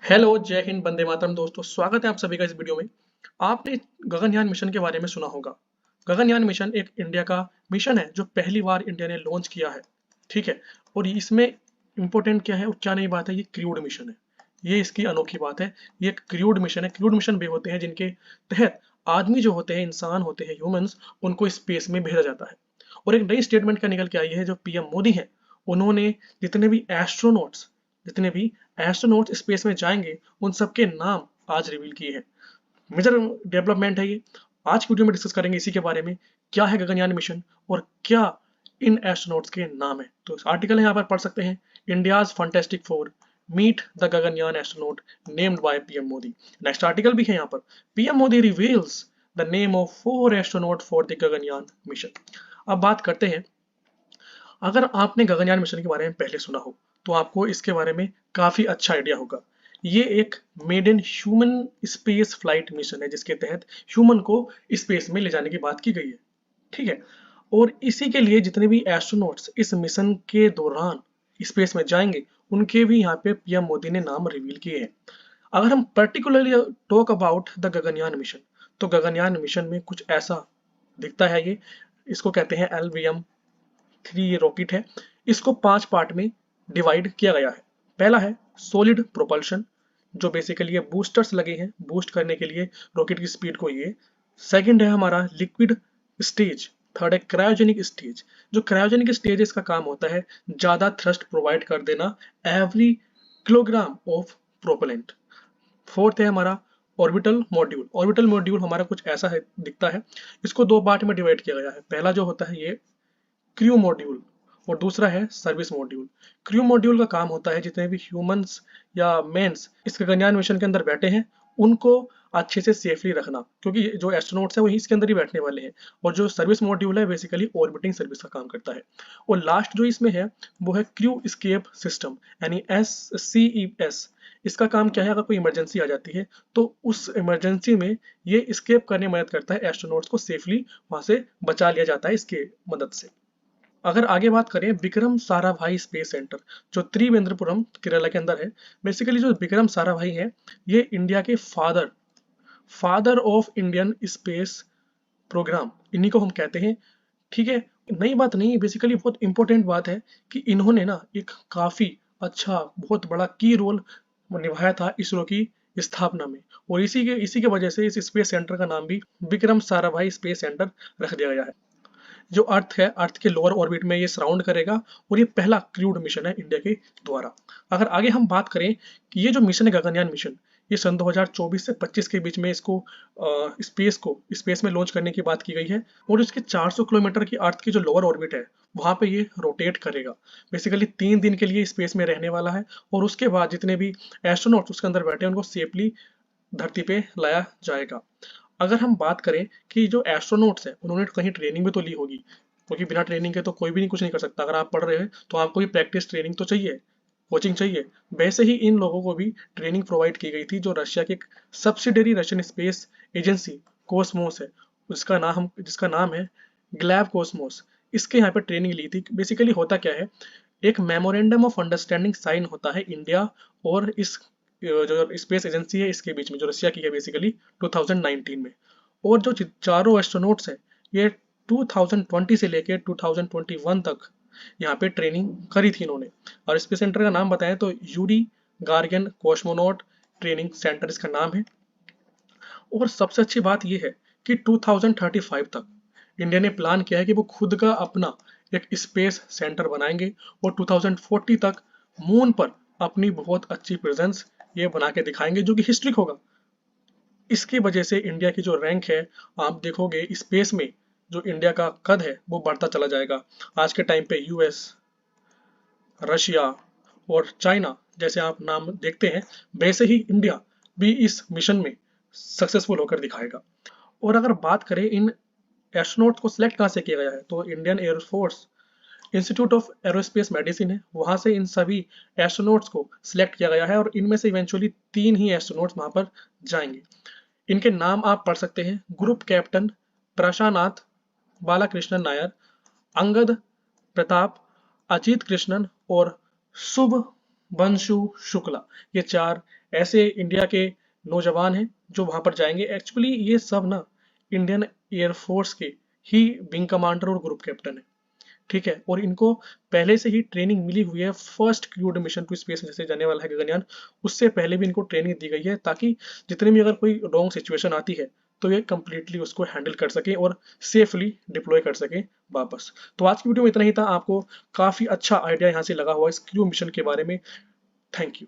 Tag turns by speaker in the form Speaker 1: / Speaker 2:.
Speaker 1: Hello, जय हिंद, वंदे मातरम दोस्तों। स्वागत है आप सभी का इस वीडियो में। आपने गगनयान मिशन के बारे में सुना होगा। गगनयान मिशन एक इंडिया का मिशन है जो पहली बार इंडिया ने लॉन्च किया है। ठीक है। और इसमें इम्पोर्टेंट क्या है और क्या नई बात है, ये क्रूड मिशन है। ये इसकी अनोखी बात है। ये एक क्रूड मिशन है। क्रूड मिशन वे होते हैं जिनके तहत आदमी जो होते हैं, इंसान होते हैं, ह्यूमंस, उनको स्पेस में भेजा जाता है। और एक नई स्टेटमेंट का निकल के आई है जो पीएम मोदी है। उन्होंने जितने भी एस्ट्रोनॉट्स जितने भी एस्ट्रोनॉट स्पेस में जाएंगे उन सबके नाम आज रिवील किए हैं। मेजर डेवलपमेंट है ये। आज की वीडियो में डिस्कस करेंगे इसी के बारे में। क्या है गगनयान मिशन और क्या इन एस्ट्रोनॉट्स के नाम है। तो इस आर्टिकल यहाँ पर पढ़ सकते हैं। India's fantastic four meet the Gaganyaan astronaut named by PM Modi. Next article भी है यहाँ पर। PM Modi reveals the name of 4 astronaut for the Gaganyaan mission. अब बात करते हैं। अगर आपने गगनयान मिशन के बारे में पहले सुना हो तो आपको इसके बारे में काफी अच्छा आइडिया होगा। ये एक made in human space flight mission है जिसके तहत ह्यूमन को स्पेस में ले जाने की बात की गई है। ठीक है। और इसी के लिए जितने भी एस्ट्रोनॉट्स इस मिशन के दौरान स्पेस में जाएंगे उनके भी यहाँ पे पीएम मोदी ने नाम रिवील किए हैं। अगर हम particularly talk about the Gaganyaan mission तो गगनयान मिशन में कुछ ऐसा दिखता है। ये इसको कहते हैं LVM-3। ये रॉकेट है। इसको 5 पार्ट में डिवाइड किया गया है। पहला है सॉलिड प्रोपल्शन, जो बेसिकली ये बूस्टर्स लगे हैं बूस्ट करने के लिए रॉकेट की स्पीड को। ये सेकंड है हमारा लिक्विड स्टेज। थर्ड है क्रायोजेनिक स्टेज। जो क्रायोजेनिक स्टेज इसका काम होता है ज्यादा थ्रस्ट प्रोवाइड कर देना every kilogram of propellant. Fourth है हमारा ऑर्बिटल मॉड्यूल। ऑर्बिटल मॉड्यूल हमारा कुछ ऐसा है दिखता है। इसको 2 पार्ट में डिवाइड किया गया है। पहला जो होता है ये क्रू मॉड्यूल और दूसरा है सर्विस मॉड्यूल। क्रू मॉड्यूल का काम होता है जितने भी ह्यूमंस या मेंस इस गगनयान मिशन के अंदर बैठे हैं उनको अच्छे से सेफली रखना, क्योंकि जो एस्ट्रोनॉट्स है वो इसके अंदर ही बैठने वाले हैं। और जो सर्विस मॉड्यूल है बेसिकली ऑर्बिटिंग सर्विस का काम करता है। और लास्ट जो इसमें है वो है क्रू एस्केप सिस्टम, यानी SCES। इसका काम क्या है, अगर कोई इमरजेंसी आ जाती है तो उस इमरजेंसी में ये स्केप करने में मदद करता है। एस्ट्रोनॉट्स को सेफली वहां से बचा लिया जाता है इसके मदद से। अगर आगे बात करें विक्रम साराभाई स्पेस सेंटर, जो त्रिवेंद्रपुरम केरला के अंदर है। बेसिकली जो विक्रम साराभाई है ये इंडिया के father of Indian space programme, इन्हीं को हम कहते हैं। ठीक है। नई बात नहीं, बेसिकली बहुत इंपॉर्टेंट बात है कि इन्होंने ना एक काफी अच्छा बहुत बड़ा की रोल निभाया था इसरो की स्थापना में। और इसी के वजह से इस स्पेस सेंटर का नाम भी विक्रम साराभाई स्पेस सेंटर रख दिया गया है। जो अर्थ है, अर्थ के लोअर ऑर्बिट में ये सराउंड करेगा। और ये पहला क्रूड मिशन है इंडिया के द्वारा। अगर आगे हम बात करें कि ये जो मिशन है गगनयान मिशन, ये सन 2024 से 25 के बीच में इसको स्पेस में लॉन्च करने की बात की गई है। और इसके 400 किलोमीटर की अर्थ की जो लोअर ऑर्बिट है वहां पे ये रोटेट करेगा। बेसिकली 3 दिन के लिए स्पेस में रहने वाला है। और उसके बाद जितने भी एस्ट्रोनॉट उसके अंदर बैठे हैं उनको सेफली धरती पे लाया जाएगा। अगर हम बात करें कि जो एस्ट्रोनॉट्स हैं उन्होंने कहीं ट्रेनिंग भी तो ली होगी, क्योंकि बिना ट्रेनिंग के तो कोई भी नहीं कुछ नहीं कर सकता। अगर आप पढ़ रहे हैं तो आपको भी प्रैक्टिस ट्रेनिंग तो चाहिए, कोचिंग चाहिए। वैसे ही इन लोगों को भी ट्रेनिंग प्रोवाइड की गई थी जो रशिया की एक subsidiary Russian space agency Cosmos है, जिसका नाम है ग्लैब कोसमोस। इसके यहाँ पे ट्रेनिंग ली थी। बेसिकली होता क्या है, एक मेमोरेंडम ऑफ अंडरस्टैंडिंग साइन होता है इंडिया और इस जो स्पेस एजेंसी है इसके बीच में, जो रशिया की है बेसिकली 2019 में। और जो चारों एस्ट्रोनॉट्स हैं ये 2020 से लेकर 2021 तक यहाँ पे ट्रेनिंग करी थी इन्होंने। और स्पेस सेंटर का नाम बताएं तो यूरी गार्गियन कॉस्मोनॉट ट्रेनिंग सेंटर इसका नाम है। और सबसे अच्छी बात यह है कि 2035 तक इंडिया ने प्लान किया है कि वो खुद का अपना एक स्पेस सेंटर बनाएंगे। और 2040 तक मून पर अपनी बहुत अच्छी प्रेजेंस ये बना के दिखाएंगे जो कि हिस्ट्रिक होगा। इसकी वजह से इंडिया की जो रैंक है, आप देखोगे स्पेस में जो इंडिया का कद है वो बढ़ता चला जाएगा। आज के टाइम पे यूएस, रशिया और चाइना जैसे आप नाम देखते हैं, वैसे ही इंडिया भी इस मिशन में सक्सेसफुल होकर दिखाएगा। और अगर बात करें इन एस्ट्रोनॉट्स को सिलेक्ट कहाँ से किया गया है तो Indian air force institute of aerospace medicine है, वहां से इन सभी एस्ट्रोनॉट्स को सिलेक्ट किया गया है। और इनमें से इवेंचुअली 3 ही एस्ट्रोनॉट्स वहां पर जाएंगे। इनके नाम आप पढ़ सकते हैं। ग्रुप कैप्टन प्रशानाथ बालाकृष्णन नायर, अंगद प्रताप, अजीत कृष्णन और शुभ बंशु शुक्ला। ये 4 ऐसे इंडिया के नौजवान हैं जो वहां पर जाएंगे। एक्चुअली ये सब ना इंडियन एयरफोर्स के ही विंग कमांडर और ग्रुप कैप्टन है, ठीक है। और इनको पहले से ही ट्रेनिंग मिली हुई है, first crude mission to space जैसे जाने वाला है गगनयान, उससे पहले भी इनको ट्रेनिंग दी गई है, ताकि जितने भी अगर कोई रॉन्ग सिचुएशन आती है तो ये कंप्लीटली उसको हैंडल कर सके और सेफली डिप्लॉय कर सके वापस। तो आज की वीडियो में इतना ही था। आपको काफी अच्छा आइडिया यहाँ से लगा हुआ इस क्रू मिशन के बारे में। Thank you.